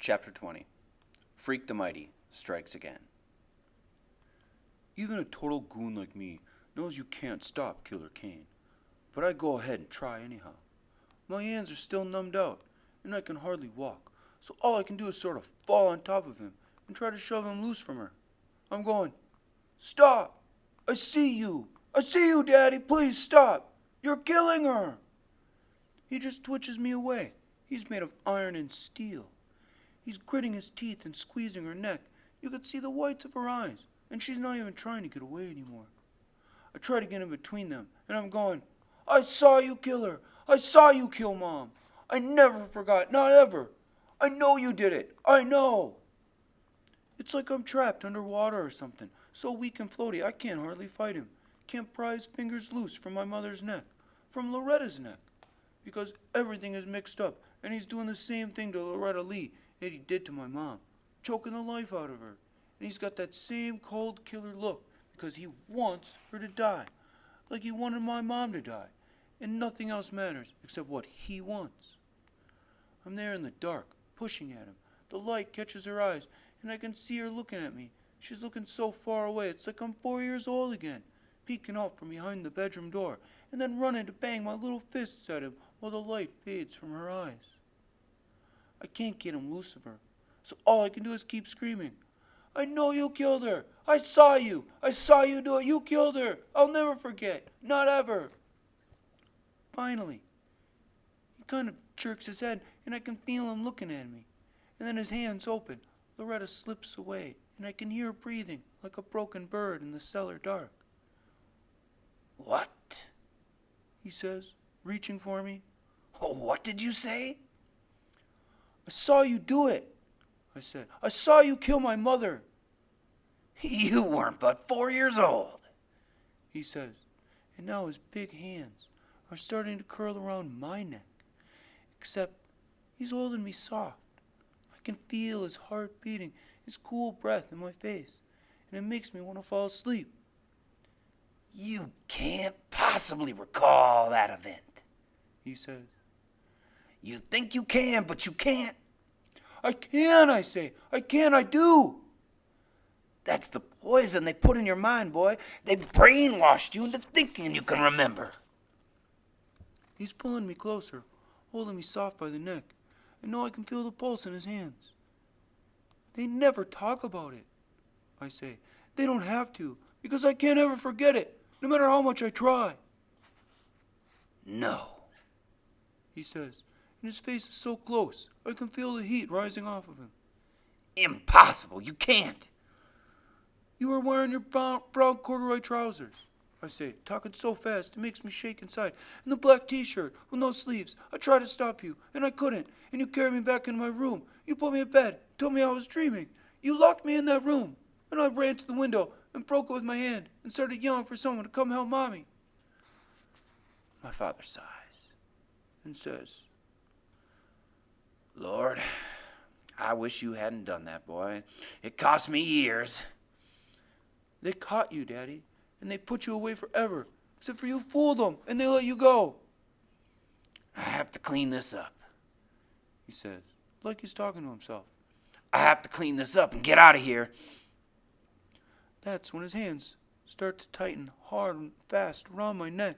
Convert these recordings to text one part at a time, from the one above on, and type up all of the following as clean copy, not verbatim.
Chapter 20. Freak the Mighty strikes again. Even a total goon like me knows you can't stop Killer Kane, but I go ahead and try anyhow. My hands are still numbed out, and I can hardly walk, so all I can do is sort of fall on top of him and try to shove him loose from her. I'm going, "Stop! I see you! I see you, Daddy! Please stop! You're killing her!" He just twitches me away. He's made of iron and steel. He's gritting his teeth and squeezing her neck. You could see the whites of her eyes, and she's not even trying to get away anymore. I try to get in between them, and I'm going, "I saw you kill her! I saw you kill Mom! I never forgot, not ever! I know you did it! I know!" It's like I'm trapped underwater or something, so weak and floaty I can't hardly fight him. Can't pry his fingers loose from my mother's neck, from Loretta's neck, because everything is mixed up, and he's doing the same thing to Loretta Lee that he did to my mom, choking the life out of her. And he's got that same cold killer look because he wants her to die, like he wanted my mom to die, and nothing else matters except what he wants. I'm there in the dark, pushing at him. The light catches her eyes, and I can see her looking at me. She's looking so far away, it's like I'm 4 years old again, peeking out from behind the bedroom door, and then running to bang my little fists at him while the light fades from her eyes. I can't get him loose of her, so all I can do is keep screaming, "I know you killed her! I saw you! I saw you do it! You killed her! I'll never forget! Not ever!" Finally, he kind of jerks his head, and I can feel him looking at me. And then his hands open. Loretta slips away, and I can hear her breathing like a broken bird in the cellar dark. "What?" he says, reaching for me. "Oh, what did you say?" "I saw you do it," I said. "I saw you kill my mother." "You weren't but 4 years old," he says, and now his big hands are starting to curl around my neck, except he's holding me soft. I can feel his heart beating, his cool breath in my face, and it makes me want to fall asleep. "You can't possibly recall that event," he says. "You think you can, but you can't." "I can," I say. "I can, I do." "That's the poison they put in your mind, boy. They brainwashed you into thinking you can remember." He's pulling me closer, holding me soft by the neck, and now I can feel the pulse in his hands. "They never talk about it," I say. "They don't have to, because I can't ever forget it, no matter how much I try." "No," he says, and his face is so close, I can feel the heat rising off of him. "Impossible, you can't." "You were wearing your brown corduroy trousers," I say, talking so fast it makes me shake inside, "and the black t-shirt with no sleeves. I tried to stop you, and I couldn't, and you carried me back into my room. You put me in bed, told me I was dreaming. You locked me in that room, and I ran to the window and broke it with my hand and started yelling for someone to come help Mommy." My father sighs and says, "Lord, I wish you hadn't done that, boy. It cost me years." "They caught you, Daddy, and they put you away forever, except for you fooled them, and they let you go." "I have to clean this up," he says, like he's talking to himself. "I have to clean this up and get out of here." That's when his hands start to tighten hard and fast around my neck.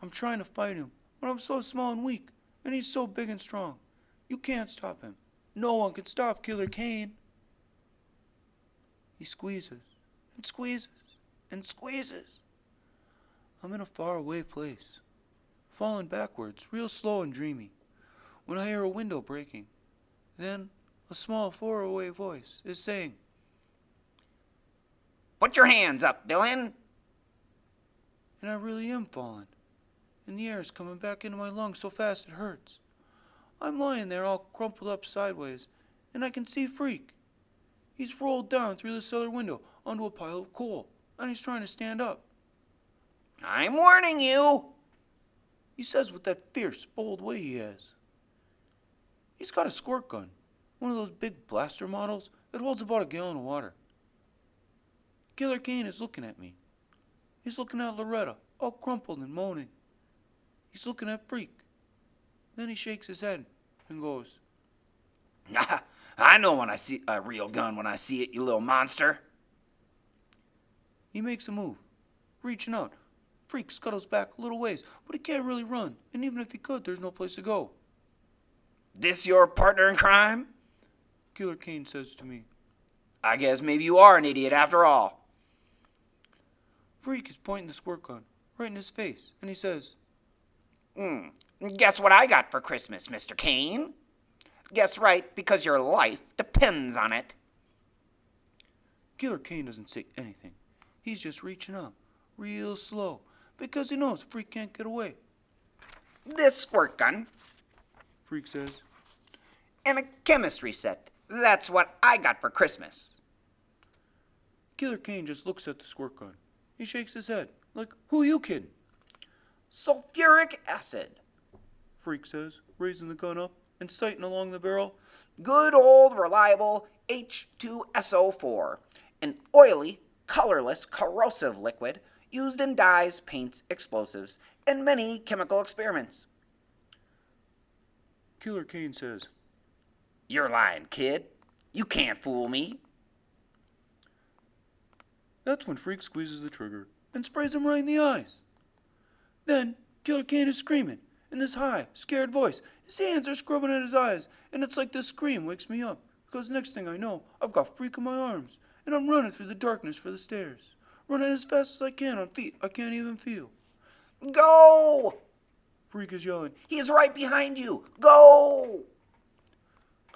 I'm trying to fight him, but I'm so small and weak, and he's so big and strong. You can't stop him. No one can stop Killer Kane. He squeezes and squeezes and squeezes. I'm in a faraway place, falling backwards, real slow and dreamy, when I hear a window breaking. Then a small faraway voice is saying, "Put your hands up, Dylan." And I really am falling, and the air is coming back into my lungs so fast it hurts. I'm lying there all crumpled up sideways, and I can see Freak. He's rolled down through the cellar window onto a pile of coal, and he's trying to stand up. "I'm warning you," he says with that fierce, bold way he has. He's got a squirt gun, one of those big blaster models that holds about a gallon of water. Killer Kane is looking at me. He's looking at Loretta, all crumpled and moaning. He's looking at Freak. Then he shakes his head and goes, I know when I see a real gun when I see it, you little monster. He makes a move, reaching out. Freak scuttles back a little ways, but he can't really run, and even if he could, there's no place to go. This your partner in crime? Killer Kane says to me. I guess maybe you are an idiot after all. Freak is pointing the squirt gun right in his face, and he says, Guess what I got for Christmas, Mr. Kane? Guess right, because your life depends on it. Killer Kane doesn't say anything. He's just reaching out, real slow, because he knows Freak can't get away. This squirt gun Freak says. and a chemistry set. That's what I got for Christmas. Killer Kane just looks at the squirt gun. He shakes his head, like, who are you kidding? Sulfuric acid. Freak says, raising the gun up and sighting along the barrel. Good old reliable H2SO4. An oily, colorless, corrosive liquid used in dyes, paints, explosives, and many chemical experiments. Killer Kane says, You're lying, kid. You can't fool me. That's when Freak squeezes the trigger and sprays him right in the eyes. Then Killer Kane is screaming in this high, scared voice. His hands are scrubbing at his eyes, and it's like this scream wakes me up, because next thing I know, I've got Freak in my arms, and I'm running through the darkness for the stairs, running as fast as I can on feet I can't even feel. Go! Freak is yelling. He's right behind you. Go!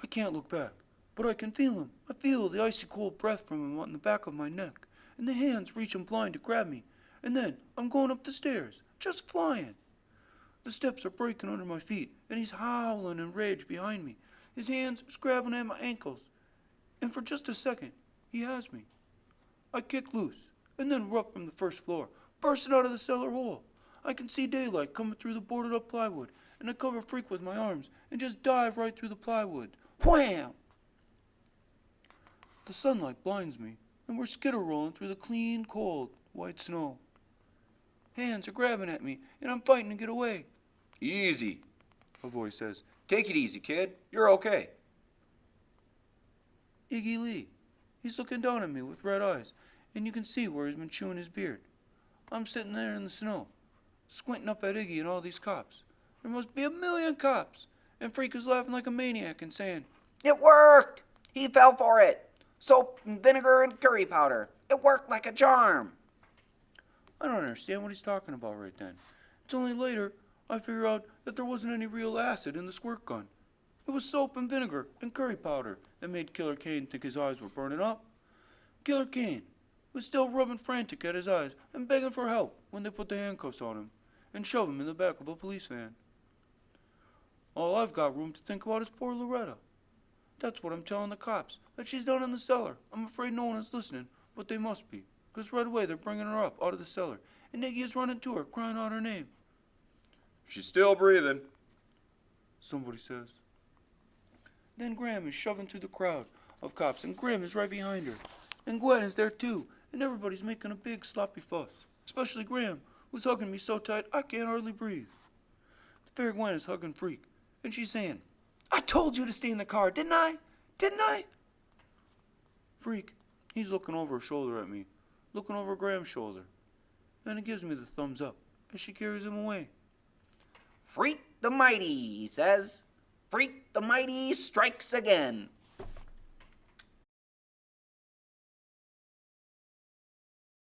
I can't look back, but I can feel him. I feel the icy cold breath from him on the back of my neck, and the hands reaching blind to grab me, and then I'm going up the stairs, just flying. The steps are breaking under my feet, and he's howling in rage behind me. His hands are grabbing at my ankles, and for just a second, he has me. I kick loose, and then erupt from the first floor, bursting out of the cellar hole. I can see daylight coming through the boarded up plywood, and I cover Freak with my arms and just dive right through the plywood. Wham! The sunlight blinds me, and we're skitter-rolling through the clean, cold, white snow. Hands are grabbing at me, and I'm fighting to get away. Easy, A voice says. Take it easy, kid. You're okay. Iggy Lee. He's looking down at me with red eyes, and you can see where he's been chewing his beard. I'm sitting there in the snow, squinting up at Iggy and all these cops. There must be 1,000,000 cops, and Freak is laughing like a maniac and saying, It worked! He fell for it. Soap and vinegar and curry powder. It worked like a charm. I don't understand what he's talking about right then. It's only later I figure out that there wasn't any real acid in the squirt gun. It was soap and vinegar and curry powder that made Killer Kane think his eyes were burning up. Killer Kane was still rubbing frantic at his eyes and begging for help when they put the handcuffs on him and shove him in the back of a police van. All I've got room to think about is poor Loretta. That's what I'm telling the cops, that she's down in the cellar. I'm afraid no one is listening, but they must be, because right away they're bringing her up out of the cellar, and Iggy is running to her, crying out her name. She's still breathing, Somebody says. Then Graham is shoving through the crowd of cops, and Graham is right behind her. And Gwen is there too, and everybody's making a big sloppy fuss, especially Graham, who's hugging me so tight I can't hardly breathe. The fair Gwen is hugging Freak, and she's saying, I told you to stay in the car, didn't I? Didn't I? Freak, he's looking over her shoulder at me, looking over Graham's shoulder, and he gives me the thumbs up as she carries him away. Freak the Mighty, he says. Freak the Mighty strikes again.